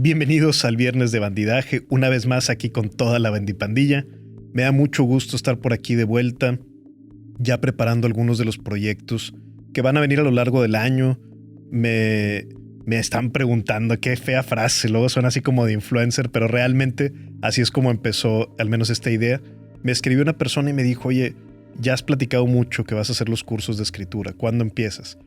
Bienvenidos al Viernes de Bandidaje, una vez más aquí con toda la bandipandilla. Me da mucho gusto estar por aquí de vuelta, ya preparando algunos de los proyectos que van a venir a lo largo del año. Me están preguntando, qué fea frase, luego suena así como de influencer, pero realmente así es como empezó al menos esta idea. Me escribió una persona y me dijo, oye, ya has platicado mucho que vas a hacer los cursos de escritura, ¿cuándo empiezas?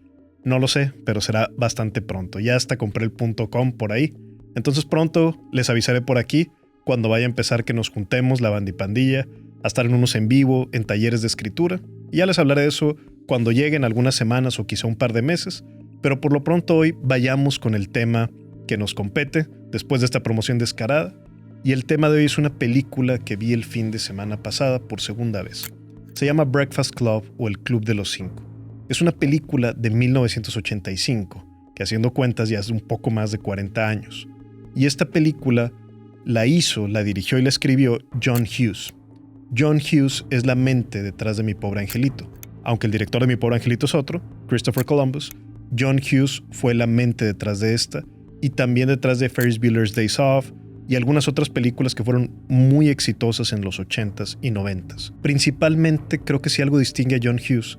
No lo sé, pero será bastante pronto. Ya hasta compré el .com por ahí. Entonces pronto les avisaré por aquí cuando vaya a empezar que nos juntemos la bandipandilla, a estar en unos en vivo, en talleres de escritura. Y ya les hablaré de eso cuando lleguen algunas semanas o quizá un par de meses. Pero por lo pronto hoy vayamos con el tema que nos compete después de esta promoción descarada. Y el tema de hoy es una película que vi el fin de semana pasada por segunda vez. Se llama Breakfast Club o El Club de los Cinco. Es una película de 1985, que haciendo cuentas ya hace un poco más de 40 años. Y esta película la hizo, la dirigió y la escribió John Hughes. John Hughes es la mente detrás de Mi Pobre Angelito. Aunque el director de Mi Pobre Angelito es otro, Christopher Columbus, John Hughes fue la mente detrás de esta y también detrás de Ferris Bueller's Days Off y algunas otras películas que fueron muy exitosas en los 80s y 90s. Principalmente creo que si algo distingue a John Hughes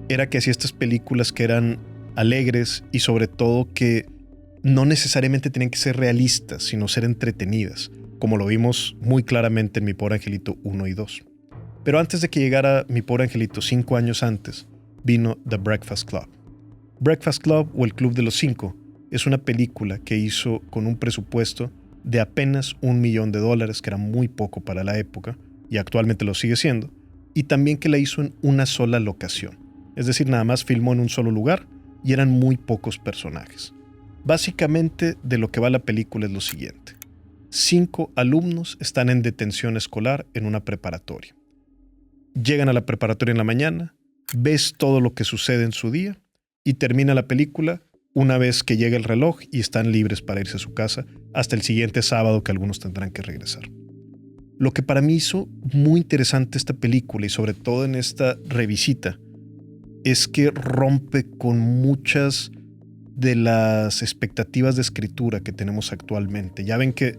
era que hacía estas películas que eran alegres y sobre todo que no necesariamente tenían que ser realistas, sino ser entretenidas, como lo vimos muy claramente en Mi Pobre Angelito 1 y 2. Pero antes de que llegara Mi Pobre Angelito, 5 años antes, vino The Breakfast Club. Breakfast Club o El Club de los Cinco es una película que hizo con un presupuesto de apenas $1 millón, que era muy poco para la época, y actualmente lo sigue siendo, y también que la hizo en una sola locación. Es decir, nada más filmó en un solo lugar y eran muy pocos personajes. Básicamente de lo que va la película es lo siguiente. 5 alumnos están en detención escolar en una preparatoria. Llegan a la preparatoria en la mañana, ves todo lo que sucede en su día y termina la película una vez que llega el reloj y están libres para irse a su casa hasta el siguiente sábado que algunos tendrán que regresar. Lo que para mí hizo muy interesante esta película y sobre todo en esta revisita es que rompe con muchas de las expectativas de escritura que tenemos actualmente. Ya ven que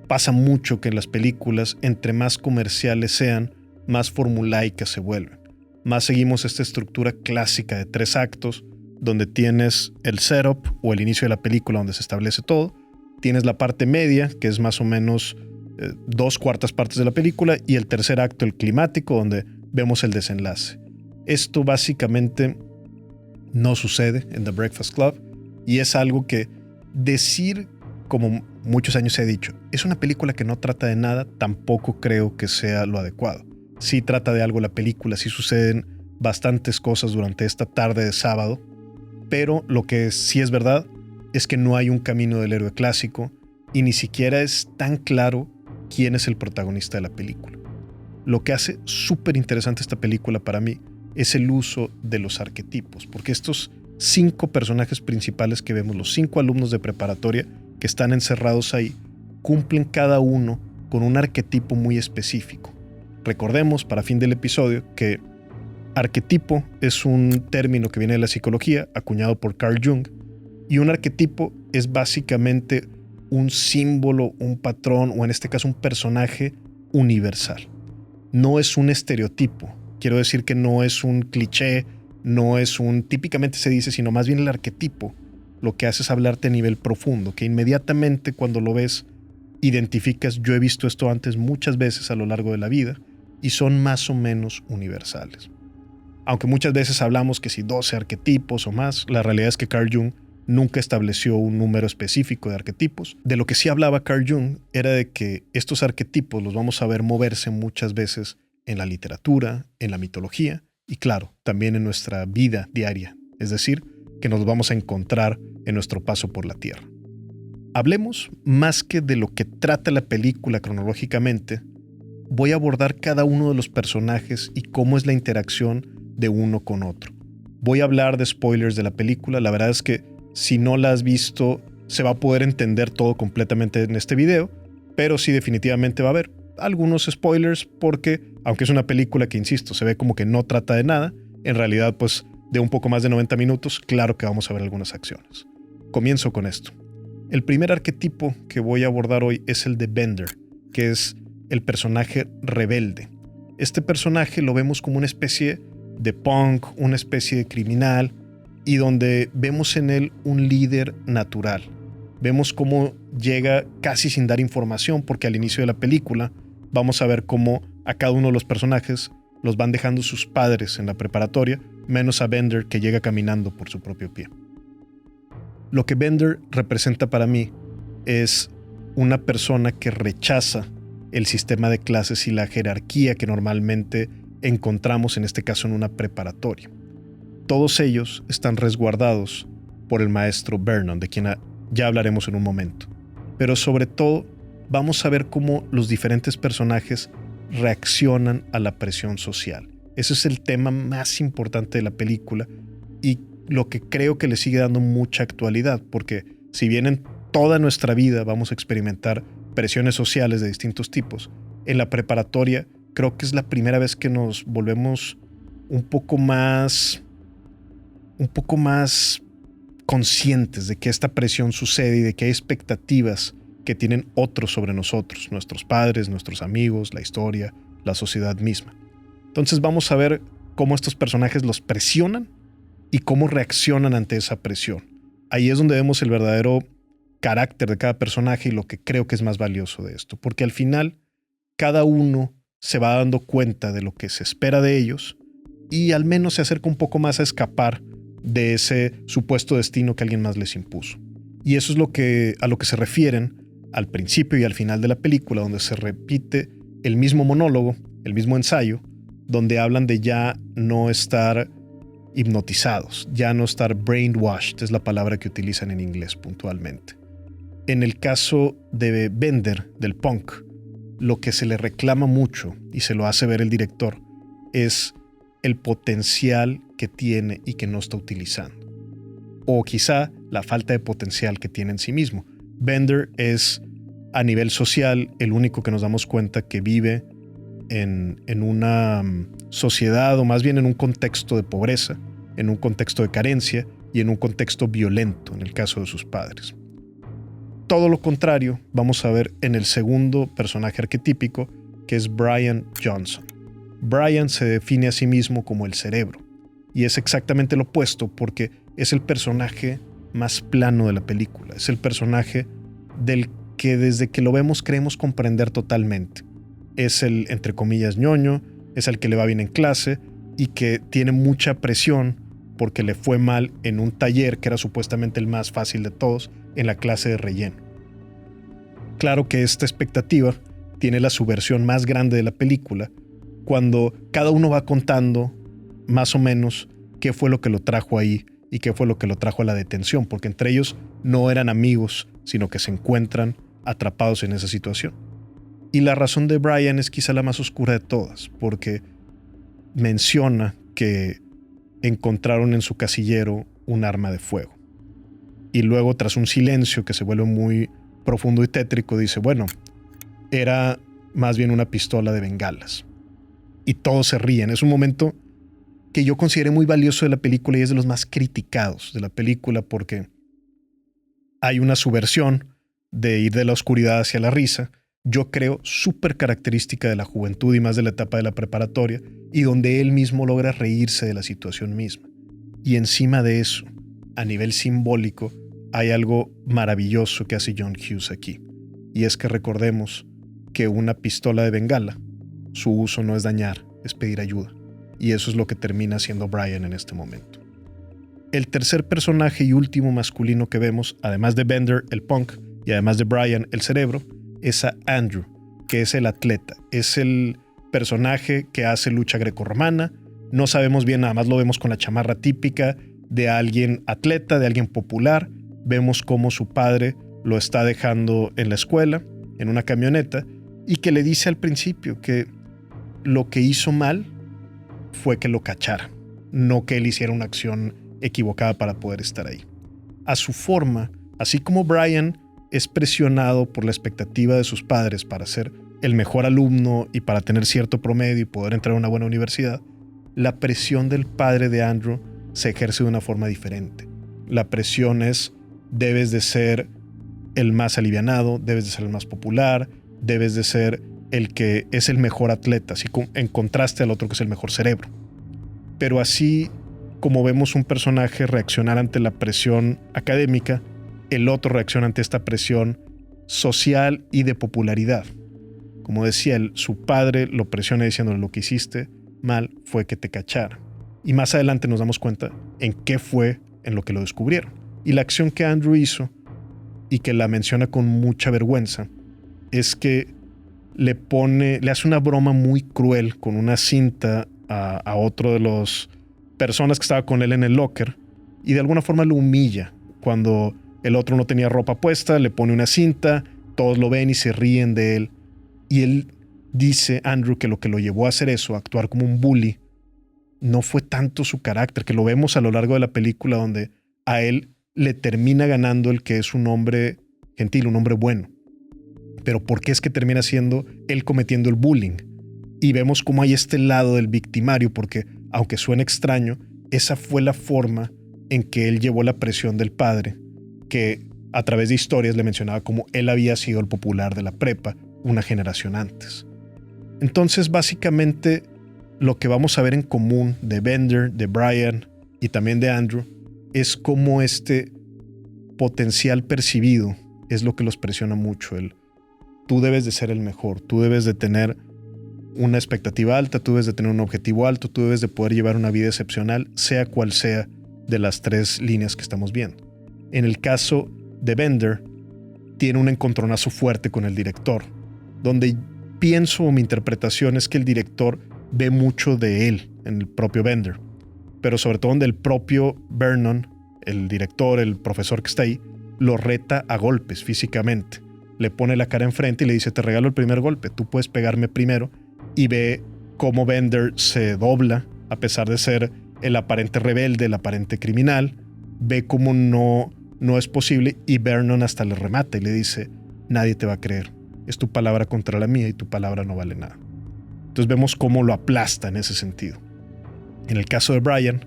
pasa mucho que en las películas, entre más comerciales sean, más formulaicas se vuelven. Más seguimos esta estructura clásica de 3 actos, donde tienes el setup o el inicio de la película donde se establece todo, tienes la parte media, que es más o menos 2/4 partes de la película, y el tercer acto, el climático, donde vemos el desenlace. Esto básicamente no sucede en The Breakfast Club y es algo que decir, como muchos años se ha dicho, es una película que no trata de nada, tampoco creo que sea lo adecuado. Sí trata de algo la película, sí suceden bastantes cosas durante esta tarde de sábado, pero lo que sí es verdad es que no hay un camino del héroe clásico y ni siquiera es tan claro quién es el protagonista de la película. Lo que hace súper interesante esta película para mí es el uso de los arquetipos, porque estos 5 personajes principales que vemos, los 5 alumnos de preparatoria que están encerrados ahí, cumplen cada uno con un arquetipo muy específico. Recordemos, para fin del episodio, que arquetipo es un término que viene de la psicología, acuñado por Carl Jung, y un arquetipo es básicamente un símbolo, un patrón, o en este caso un personaje universal. No es un estereotipo. Quiero decir que no es un cliché, no es un típicamente se dice, sino más bien el arquetipo lo que hace es hablarte a nivel profundo, que inmediatamente cuando lo ves identificas, yo he visto esto antes muchas veces a lo largo de la vida y son más o menos universales. Aunque muchas veces hablamos que si 12 arquetipos o más, la realidad es que Carl Jung nunca estableció un número específico de arquetipos. De lo que sí hablaba Carl Jung era de que estos arquetipos los vamos a ver moverse muchas veces en la literatura, en la mitología y claro, también en nuestra vida diaria, es decir, que nos vamos a encontrar en nuestro paso por la Tierra. Hablemos más que de lo que trata la película cronológicamente, voy a abordar cada uno de los personajes y cómo es la interacción de uno con otro. Voy a hablar de spoilers de la película, la verdad es que si no la has visto se va a poder entender todo completamente en este video, pero sí definitivamente va a haber algunos spoilers porque, aunque es una película que, insisto, se ve como que no trata de nada, en realidad pues de un poco más de 90 minutos, claro que vamos a ver algunas acciones. Comienzo con esto. El primer arquetipo que voy a abordar hoy es el de Bender, que es el personaje rebelde. Este personaje lo vemos como una especie de punk, una especie de criminal, y donde vemos en él un líder natural. Vemos cómo llega casi sin dar información, porque al inicio de la película vamos a ver cómo a cada uno de los personajes los van dejando sus padres en la preparatoria, menos a Bender, que llega caminando por su propio pie. Lo que Bender representa para mí es una persona que rechaza el sistema de clases y la jerarquía que normalmente encontramos, en este caso en una preparatoria. Todos ellos están resguardados por el maestro Vernon, de quien ya hablaremos en un momento. Pero sobre todo, vamos a ver cómo los diferentes personajes reaccionan a la presión social. Ese es el tema más importante de la película y lo que creo que le sigue dando mucha actualidad, porque si bien en toda nuestra vida vamos a experimentar presiones sociales de distintos tipos, en la preparatoria creo que es la primera vez que nos volvemos un poco más conscientes de que esta presión sucede y de que hay expectativas que tienen otros sobre nosotros, nuestros padres, nuestros amigos, la historia, la sociedad misma. Entonces vamos a ver cómo estos personajes los presionan y cómo reaccionan ante esa presión. Ahí es donde vemos el verdadero carácter de cada personaje y lo que creo que es más valioso de esto, porque al final cada uno se va dando cuenta de lo que se espera de ellos y al menos se acerca un poco más a escapar de ese supuesto destino que alguien más les impuso. Y eso es a lo que se refieren al principio y al final de la película, donde se repite el mismo monólogo, el mismo ensayo, donde hablan de ya no estar hipnotizados, ya no estar brainwashed, es la palabra que utilizan en inglés puntualmente. En el caso de Bender, del punk, lo que se le reclama mucho, y se lo hace ver el director, es el potencial que tiene y que no está utilizando. O quizá la falta de potencial que tiene en sí mismo. Bender es, a nivel social, el único que nos damos cuenta que vive en una sociedad, o más bien en un contexto de pobreza, en un contexto de carencia y en un contexto violento, en el caso de sus padres. Todo lo contrario vamos a ver en el segundo personaje arquetípico, que es Brian Johnson. Brian se define a sí mismo como el cerebro, y es exactamente lo opuesto, porque es el personaje más plano de la película, es el personaje del que desde que lo vemos creemos comprender totalmente. Es el, entre comillas, ñoño, es el que le va bien en clase y que tiene mucha presión porque le fue mal en un taller que era supuestamente el más fácil de todos, en la clase de relleno. Claro que esta expectativa tiene la subversión más grande de la película, cuando cada uno va contando más o menos qué fue lo que lo trajo ahí y qué fue lo que lo trajo a la detención, porque entre ellos no eran amigos, sino que se encuentran atrapados en esa situación. Y la razón de Brian es quizá la más oscura de todas, porque menciona que encontraron en su casillero un arma de fuego. Y luego, tras un silencio que se vuelve muy profundo y tétrico, dice, bueno, era más bien una pistola de bengalas. Y todos se ríen. Es un momento que yo consideré muy valioso de la película y es de los más criticados de la película, porque hay una subversión de ir de la oscuridad hacia la risa, yo creo súper característica de la juventud y más de la etapa de la preparatoria, y donde él mismo logra reírse de la situación misma. Y encima de eso, a nivel simbólico, hay algo maravilloso que hace John Hughes aquí, y es que recordemos que una pistola de bengala, su uso no es dañar, es pedir ayuda, y eso es lo que termina haciendo Brian en este momento. El tercer personaje y último masculino que vemos, además de Bender, el punk, y además de Brian, el cerebro, es a Andrew, que es el atleta, es el personaje que hace lucha grecorromana. No sabemos bien, nada más lo vemos con la chamarra típica de alguien atleta, de alguien popular. Vemos cómo su padre lo está dejando en la escuela, en una camioneta, y que le dice al principio que lo que hizo mal fue que lo cachara, no que él hiciera una acción equivocada para poder estar ahí. A su forma, así como Brian es presionado por la expectativa de sus padres para ser el mejor alumno y para tener cierto promedio y poder entrar a una buena universidad, la presión del padre de Andrew se ejerce de una forma diferente. La presión es, debes de ser el más alivianado, debes de ser el más popular, debes de ser el que es el mejor atleta, así en contraste al otro que es el mejor cerebro. Pero así como vemos un personaje reaccionar ante la presión académica, el otro reacciona ante esta presión social y de popularidad. Como decía él, su padre lo presiona diciéndole: lo que hiciste mal fue que te cachara. Y más adelante nos damos cuenta en qué fue en lo que lo descubrieron. Y la acción que Andrew hizo, y que la menciona con mucha vergüenza, es que le hace una broma muy cruel con una cinta a otro de los personas que estaba con él en el locker, y de alguna forma lo humilla. Cuando el otro no tenía ropa puesta, le pone una cinta, todos lo ven y se ríen de él. Y él dice, Andrew, que lo llevó a hacer eso, a actuar como un bully, no fue tanto su carácter, que lo vemos a lo largo de la película, donde a él le termina ganando el que es un hombre gentil, un hombre bueno. Pero ¿por qué es que termina siendo él cometiendo el bullying? Y vemos cómo hay este lado del victimario, porque aunque suene extraño, esa fue la forma en que él llevó la presión del padre, que a través de historias le mencionaba como él había sido el popular de la prepa una generación antes. Entonces, básicamente, lo que vamos a ver en común de Bender, de Brian y también de Andrew es cómo este potencial percibido es lo que los presiona mucho. Tú debes de ser el mejor, tú debes de tener una expectativa alta, tú debes de tener un objetivo alto, tú debes de poder llevar una vida excepcional, sea cual sea de las tres líneas que estamos viendo. En el caso de Bender, tiene un encontronazo fuerte con el director, donde pienso, mi interpretación es que el director ve mucho de él en el propio Bender, pero sobre todo donde el propio Vernon, el director, el profesor que está ahí, lo reta a golpes físicamente. Le pone la cara enfrente y le dice: te regalo el primer golpe, tú puedes pegarme primero. Y ve cómo Bender se dobla, a pesar de ser el aparente rebelde, el aparente criminal. Ve cómo no es posible, y Vernon hasta le remata y le dice: nadie te va a creer, es tu palabra contra la mía y tu palabra no vale nada. Entonces vemos cómo lo aplasta en ese sentido. En el caso de Brian,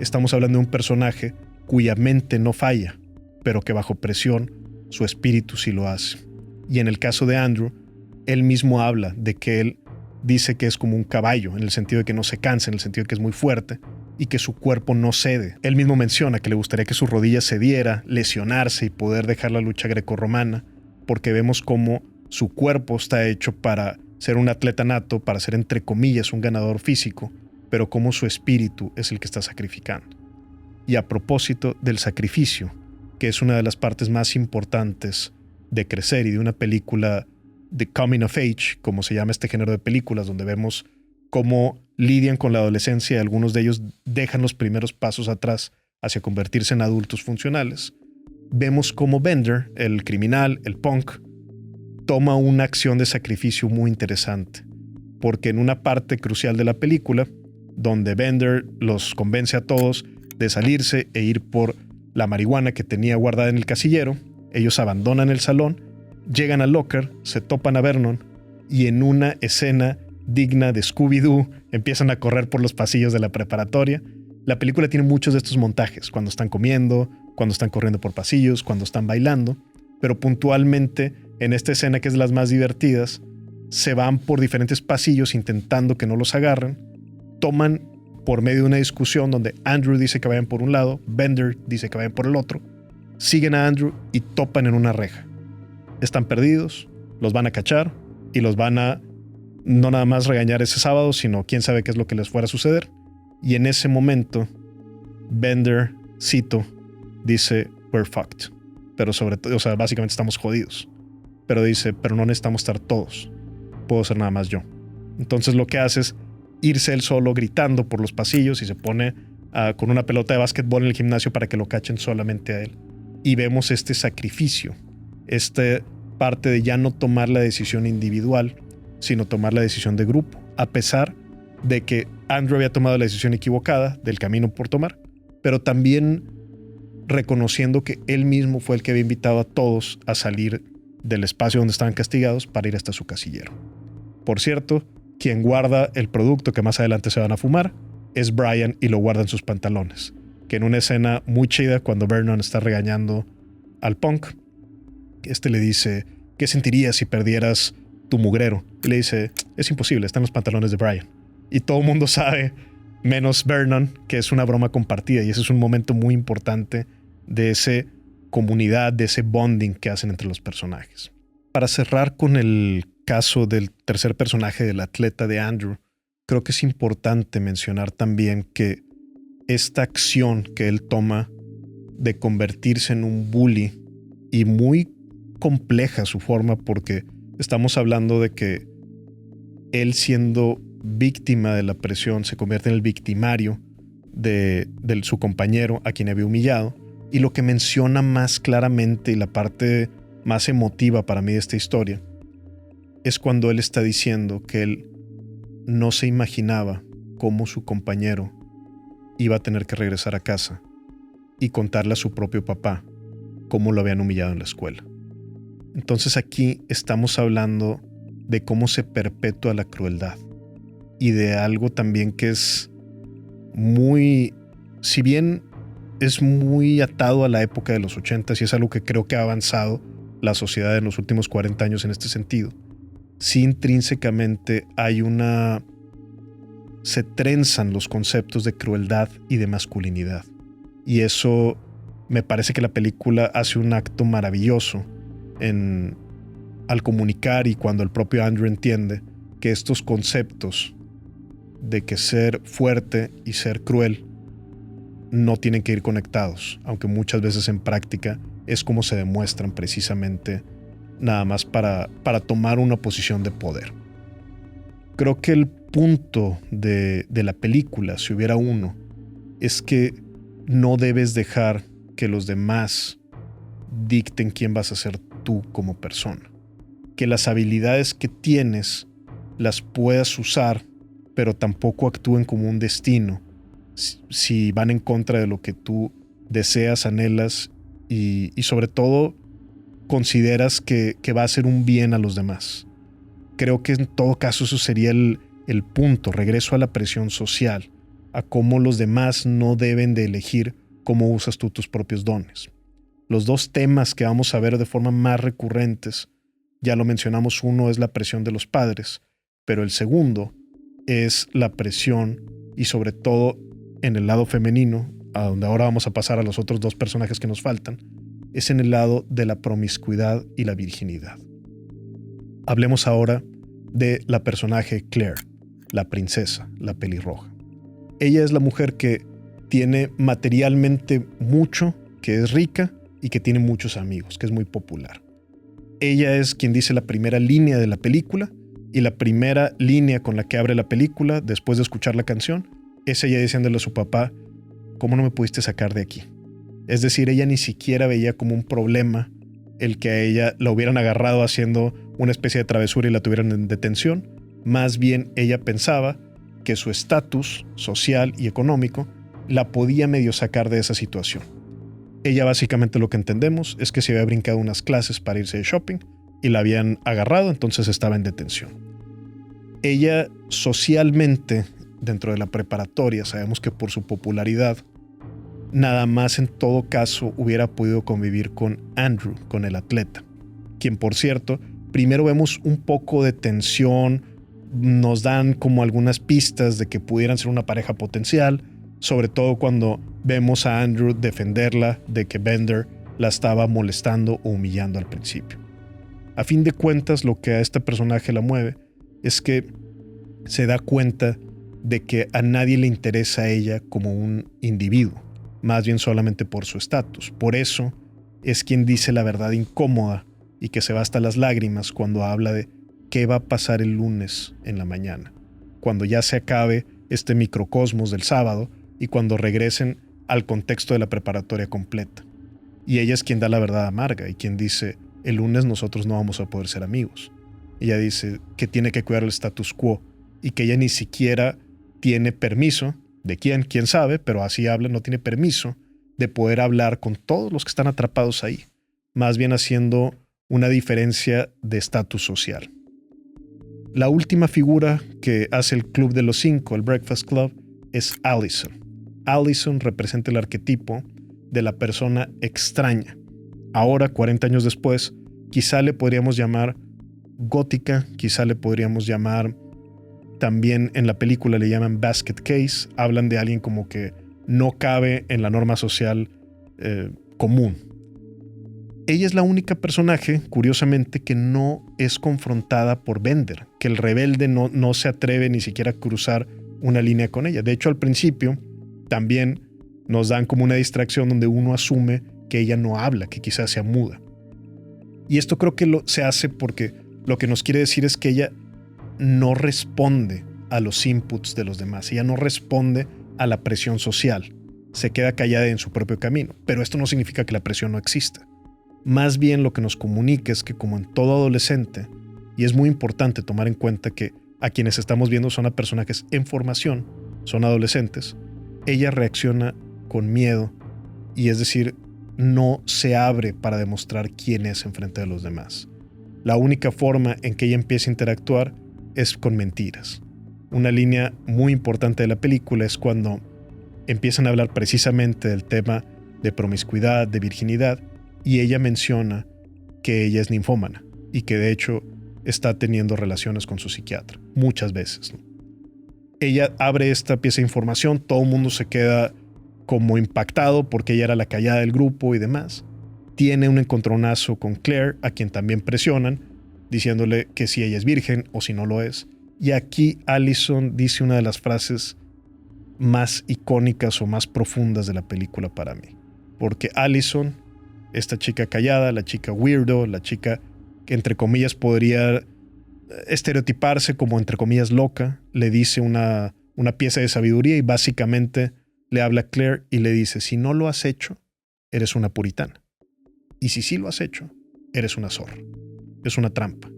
estamos hablando de un personaje cuya mente no falla, pero que bajo presión su espíritu sí lo hace. Y en el caso de Andrew, él mismo habla de que él dice que es como un caballo, en el sentido de que no se cansa, en el sentido de que es muy fuerte y que su cuerpo no cede. Él mismo menciona que le gustaría que su rodilla cediera, lesionarse y poder dejar la lucha grecorromana, porque vemos cómo su cuerpo está hecho para ser un atleta nato, para ser entre comillas un ganador físico, pero cómo su espíritu es el que está sacrificando. Y a propósito del sacrificio, que es una de las partes más importantes de crecer y de una película de coming of age, como se llama este género de películas, donde vemos cómo lidian con la adolescencia y algunos de ellos dejan los primeros pasos atrás hacia convertirse en adultos funcionales. Vemos cómo Bender, el criminal, el punk, toma una acción de sacrificio muy interesante, porque en una parte crucial de la película, donde Bender los convence a todos de salirse e ir por la marihuana que tenía guardada en el casillero, ellos abandonan el salón, llegan al locker, se topan a Vernon y en una escena digna de Scooby-Doo empiezan a correr por los pasillos de la preparatoria. La película tiene muchos de estos montajes, cuando están comiendo, cuando están corriendo por pasillos, cuando están bailando, pero puntualmente en esta escena, que es de las más divertidas, se van por diferentes pasillos intentando que no los agarren, toman por medio de una discusión donde Andrew dice que vayan por un lado, Bender dice que vayan por el otro, siguen a Andrew y topan en una reja. Están perdidos, los van a cachar y los van a no nada más regañar ese sábado, sino quién sabe qué es lo que les fuera a suceder. Y en ese momento, Bender, cito, dice: we're fucked. Pero sobre todo, o sea, básicamente estamos jodidos. Pero dice: pero no necesitamos estar todos. Puedo ser nada más yo. Entonces lo que hace es irse él solo gritando por los pasillos y se pone con una pelota de básquetbol en el gimnasio para que lo cachen solamente a él. Y vemos este sacrificio, esta parte de ya no tomar la decisión individual, sino tomar la decisión de grupo, a pesar de que Andrew había tomado la decisión equivocada del camino por tomar, pero también reconociendo que él mismo fue el que había invitado a todos a salir del espacio donde estaban castigados para ir hasta su casillero. Por cierto, quien guarda el producto que más adelante se van a fumar es Brian, y lo guarda en sus pantalones, que en una escena muy chida, cuando Vernon está regañando al punk, le dice, ¿qué sentirías si perdieras tu mugrero? Y le dice, es imposible, están los pantalones de Brian. Y todo el mundo sabe, menos Vernon, que es una broma compartida. Y ese es un momento muy importante de esa comunidad, de ese bonding que hacen entre los personajes. Para cerrar con el caso del tercer personaje, del atleta de Andrew, creo que es importante mencionar también que esta acción que él toma de convertirse en un bully, y muy compleja su forma, porque estamos hablando de que él, siendo víctima de la presión, se convierte en el victimario de su compañero a quien había humillado. Y lo que menciona más claramente, y la parte más emotiva para mí de esta historia, es cuando él está diciendo que él no se imaginaba cómo su compañero iba a tener que regresar a casa y contarle a su propio papá cómo lo habían humillado en la escuela. Entonces aquí estamos hablando de cómo se perpetúa la crueldad y de algo también que es muy, si bien es muy atado a la época de los 80s y es algo que creo que ha avanzado la sociedad en los últimos 40 años en este sentido, sí intrínsecamente se trenzan los conceptos de crueldad y de masculinidad. Y eso me parece que la película hace un acto maravilloso al comunicar, y cuando el propio Andrew entiende que estos conceptos de que ser fuerte y ser cruel no tienen que ir conectados, aunque muchas veces en práctica es como se demuestran precisamente nada más para tomar una posición de poder. Creo que el punto de la película, si hubiera uno, es que no debes dejar que los demás dicten quién vas a ser tú como persona. Que las habilidades que tienes las puedas usar, pero tampoco actúen como un destino si van en contra de lo que tú deseas, anhelas y sobre todo consideras que va a hacer un bien a los demás. Creo que en todo caso eso sería el punto. Regreso a la presión social, a cómo los demás no deben de elegir cómo usas tú tus propios dones. Los dos temas que vamos a ver de forma más recurrentes, ya lo mencionamos, uno es la presión de los padres, pero el segundo es la presión, y sobre todo en el lado femenino, a donde ahora vamos a pasar a los otros dos personajes que nos faltan, es en el lado de la promiscuidad y la virginidad. Hablemos ahora de la personaje Claire, la princesa, la pelirroja. Ella es la mujer que tiene materialmente mucho, que es rica y que tiene muchos amigos, que es muy popular. Ella es quien dice la primera línea de la película, y la primera línea con la que abre la película, después de escuchar la canción, es ella diciéndole a su papá, ¿cómo no me pudiste sacar de aquí? Es decir, ella ni siquiera veía como un problema el que a ella la hubieran agarrado haciendo una especie de travesura y la tuvieran en detención. Más bien ella pensaba que su estatus social y económico la podía medio sacar de esa situación. Ella básicamente, lo que entendemos es que se había brincado unas clases para irse de shopping y la habían agarrado, entonces estaba en detención. Ella socialmente, dentro de la preparatoria, sabemos que por su popularidad, nada más en todo caso hubiera podido convivir con Andrew, con el atleta, quien, por cierto, primero vemos un poco de tensión, nos dan como algunas pistas de que pudieran ser una pareja potencial, sobre todo cuando vemos a Andrew defenderla de que Bender la estaba molestando o humillando al principio. A fin de cuentas, lo que a este personaje la mueve es que se da cuenta de que a nadie le interesa a ella como un individuo, más bien solamente por su estatus. Por eso es quien dice la verdad incómoda y que se va hasta las lágrimas cuando habla de qué va a pasar el lunes en la mañana, cuando ya se acabe este microcosmos del sábado y cuando regresen al contexto de la preparatoria completa. Y ella es quien da la verdad amarga y quien dice, el lunes nosotros no vamos a poder ser amigos. Ella dice que tiene que cuidar el status quo y que ella ni siquiera tiene permiso, ¿de quién? ¿Quién sabe? Pero así habla, no tiene permiso de poder hablar con todos los que están atrapados ahí, más bien haciendo una diferencia de estatus social. La última figura que hace el Club de los Cinco, el Breakfast Club, es Allison. Allison representa el arquetipo de la persona extraña. Ahora, 40 años después, quizá le podríamos llamar gótica, quizá le podríamos llamar, también en la película le llaman basket case, hablan de alguien como que no cabe en la norma social común. Ella es la única personaje, curiosamente, que no es confrontada por Bender, que el rebelde no se atreve ni siquiera a cruzar una línea con ella. De hecho, al principio también nos dan como una distracción donde uno asume que ella no habla, que quizás sea muda. Y esto creo que se hace porque lo que nos quiere decir es que ella no responde a los inputs de los demás, ella no responde a la presión social, se queda callada en su propio camino. Pero esto no significa que la presión no exista. Más bien lo que nos comunica es que, como en todo adolescente, y es muy importante tomar en cuenta que a quienes estamos viendo son a personajes en formación, son adolescentes, ella reacciona con miedo y, es decir, no se abre para demostrar quién es enfrente de los demás. La única forma en que ella empieza a interactuar es con mentiras. Una línea muy importante de la película es cuando empiezan a hablar precisamente del tema de promiscuidad, de virginidad, y ella menciona que ella es ninfómana y que de hecho está teniendo relaciones con su psiquiatra muchas veces, ¿no? Ella abre esta pieza de información, todo el mundo se queda como impactado porque ella era la callada del grupo y demás. Tiene un encontronazo con Claire, a quien también presionan, diciéndole que si ella es virgen o si no lo es. Y aquí Allison dice una de las frases más icónicas o más profundas de la película para mí. Porque Allison, esta chica callada, la chica weirdo, la chica que entre comillas podría estereotiparse como entre comillas loca, le dice una pieza de sabiduría y básicamente le habla a Claire y le dice: si no lo has hecho, eres una puritana. Y si sí lo has hecho, eres una zorra. Es una trampa.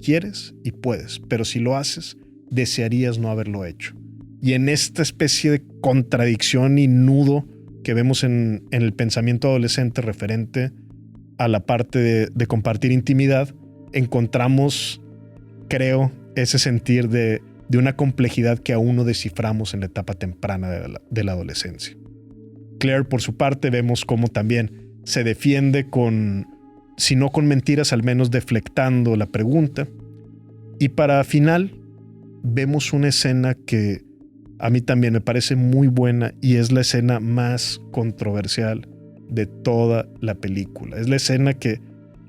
Quieres y puedes, pero si lo haces, desearías no haberlo hecho. Y en esta especie de contradicción y nudo que vemos en el pensamiento adolescente referente a la parte de compartir intimidad, encontramos, creo, ese sentir de una complejidad que aún no desciframos en la etapa temprana de la adolescencia. Claire, por su parte, vemos cómo también se defiende con, si no con mentiras, al menos deflectando la pregunta. Y para final, vemos una escena que a mí también me parece muy buena y es la escena más controversial de toda la película. Es la escena que,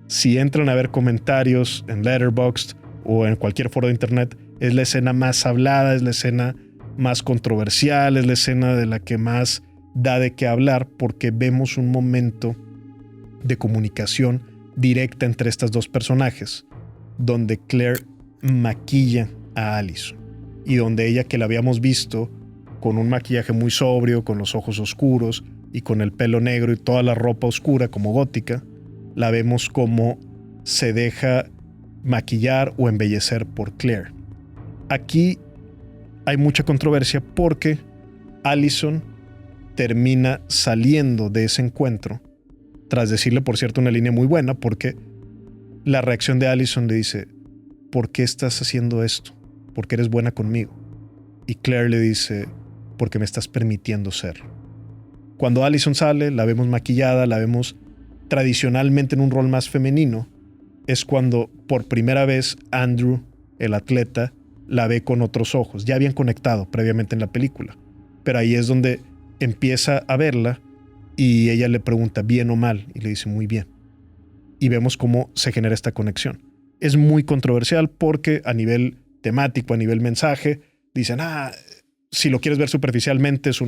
si entran a ver comentarios en Letterboxd o en cualquier foro de internet, es la escena más hablada, es la escena más controversial, es la escena de la que más da de qué hablar, porque vemos un momento de comunicación directa entre estas dos personajes, donde Claire maquilla a Allison y donde ella, que la habíamos visto con un maquillaje muy sobrio, con los ojos oscuros y con el pelo negro y toda la ropa oscura como gótica, la vemos como se deja maquillar o embellecer por Claire. Aquí hay mucha controversia porque Allison termina saliendo de ese encuentro, tras decirle, por cierto, una línea muy buena, porque la reacción de Allison le dice: ¿por qué estás haciendo esto? Porque eres buena conmigo. Y Claire le dice: porque me estás permitiendo serlo. Cuando Allison sale, la vemos maquillada, la vemos tradicionalmente en un rol más femenino. Es cuando por primera vez Andrew, el atleta, la ve con otros ojos. Ya habían conectado previamente en la película, pero ahí es donde empieza a verla y ella le pregunta bien o mal y le dice muy bien. Y vemos cómo se genera esta conexión. Es muy controversial porque a nivel temático, a nivel mensaje, dicen: si lo quieres ver superficialmente, es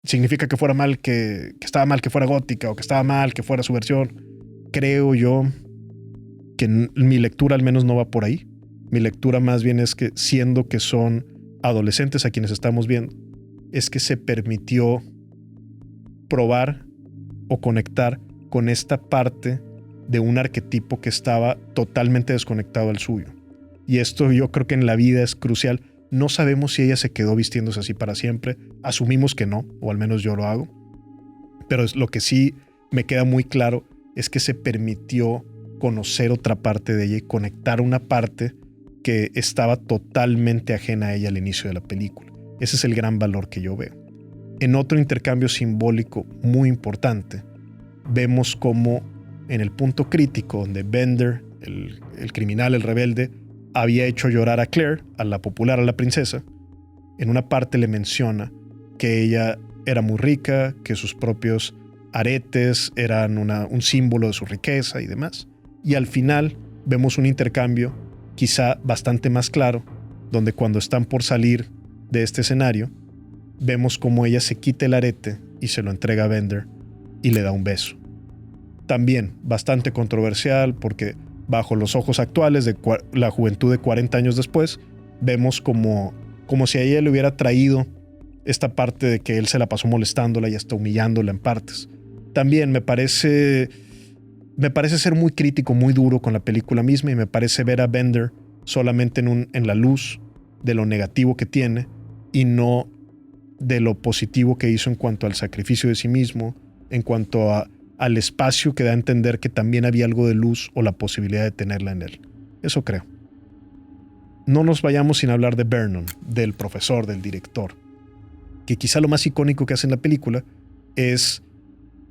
significa que fuera mal, que estaba mal que fuera gótica, o que estaba mal que fuera su versión. Creo yo que mi lectura al menos no va por ahí. Mi lectura más bien es que, siendo que son adolescentes a quienes estamos viendo, es que se permitió probar o conectar con esta parte de un arquetipo que estaba totalmente desconectado al suyo. Y esto yo creo que en la vida es crucial. No sabemos si ella se quedó vistiéndose así para siempre. Asumimos que no, o al menos yo lo hago. Pero lo que sí me queda muy claro es que se permitió conocer otra parte de ella y conectar una parte que estaba totalmente ajena a ella al inicio de la película. Ese es el gran valor que yo veo. En otro intercambio simbólico muy importante, vemos cómo en el punto crítico donde Bender, el criminal, el rebelde, había hecho llorar a Claire, a la popular, a la princesa, en una parte le menciona que ella era muy rica, que sus propios aretes eran un símbolo de su riqueza y demás. Y al final vemos un intercambio quizá bastante más claro, donde cuando están por salir de este escenario, vemos cómo ella se quita el arete y se lo entrega a Bender y le da un beso. También bastante controversial porque bajo los ojos actuales de la juventud de 40 años después, vemos como si a ella le hubiera traído esta parte de que él se la pasó molestándola y hasta humillándola en partes. También me parece ser muy crítico, muy duro con la película misma, y me parece ver a Bender solamente en la luz de lo negativo que tiene y no de lo positivo que hizo en cuanto al sacrificio de sí mismo, en cuanto al espacio que da a entender que también había algo de luz o la posibilidad de tenerla en él. Eso creo. No nos vayamos sin hablar de Vernon, del profesor, del director, que quizá lo más icónico que hace en la película es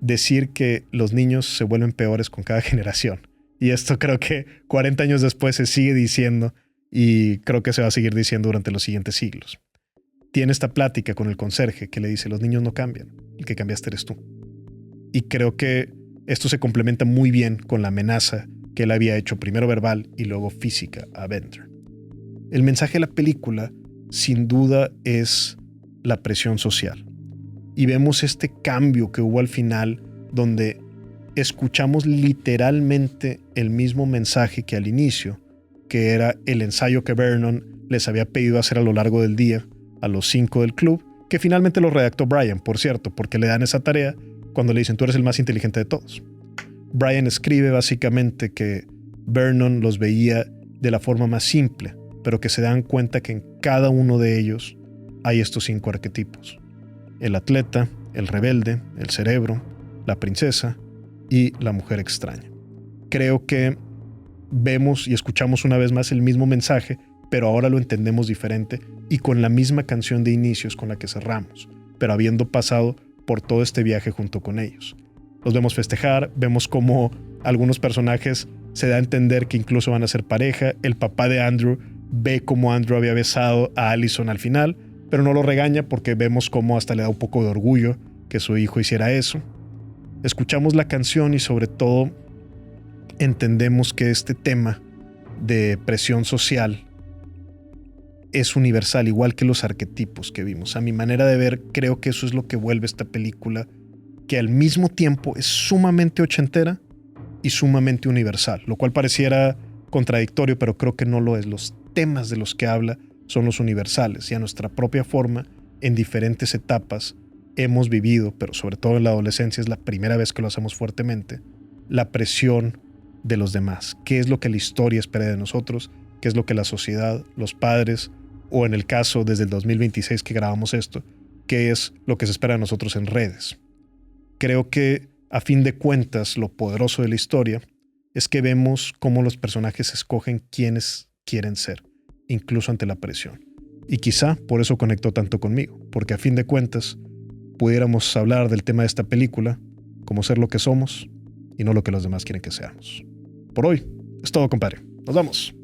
decir que los niños se vuelven peores con cada generación. Y esto creo que 40 años después se sigue diciendo y creo que se va a seguir diciendo durante los siguientes siglos. Tiene esta plática con el conserje que le dice: los niños no cambian, el que cambiaste eres tú. Y creo que esto se complementa muy bien con la amenaza que él había hecho primero verbal y luego física a Bender. El mensaje de la película sin duda es la presión social. Y vemos este cambio que hubo al final donde escuchamos literalmente el mismo mensaje que al inicio, que era el ensayo que Vernon les había pedido hacer a lo largo del día a los 5 del club, que finalmente lo redactó Brian, por cierto, porque le dan esa tarea cuando le dicen: tú eres el más inteligente de todos. Brian escribe básicamente que Vernon los veía de la forma más simple, pero que se dan cuenta que en cada uno de ellos hay estos 5 arquetipos: el atleta, el rebelde, el cerebro, la princesa y la mujer extraña. Creo que vemos y escuchamos una vez más el mismo mensaje, pero ahora lo entendemos diferente y con la misma canción de inicios con la que cerramos, pero habiendo pasado por todo este viaje junto con ellos. Los vemos festejar, vemos cómo algunos personajes se da a entender que incluso van a ser pareja. El papá de Andrew ve cómo Andrew había besado a Allison al final, pero no lo regaña porque vemos cómo hasta le da un poco de orgullo que su hijo hiciera eso. Escuchamos la canción y sobre todo entendemos que este tema de presión social es universal, igual que los arquetipos que vimos. A mi manera de ver, creo que eso es lo que vuelve esta película, que al mismo tiempo es sumamente ochentera y sumamente universal, lo cual pareciera contradictorio, pero creo que no lo es. Los temas de los que habla son los universales y a nuestra propia forma, en diferentes etapas, hemos vivido, pero sobre todo en la adolescencia es la primera vez que lo hacemos fuertemente, la presión de los demás. ¿Qué es lo que la historia espera de nosotros? ¿Qué es lo que la sociedad, los padres, o en el caso desde el 2026 que grabamos esto, qué es lo que se espera de nosotros en redes? Creo que, a fin de cuentas, lo poderoso de la historia es que vemos cómo los personajes escogen quiénes quieren ser, incluso ante la presión. Y quizá por eso conectó tanto conmigo, porque a fin de cuentas pudiéramos hablar del tema de esta película como ser lo que somos y no lo que los demás quieren que seamos. Por hoy es todo, compadre. Nos vemos.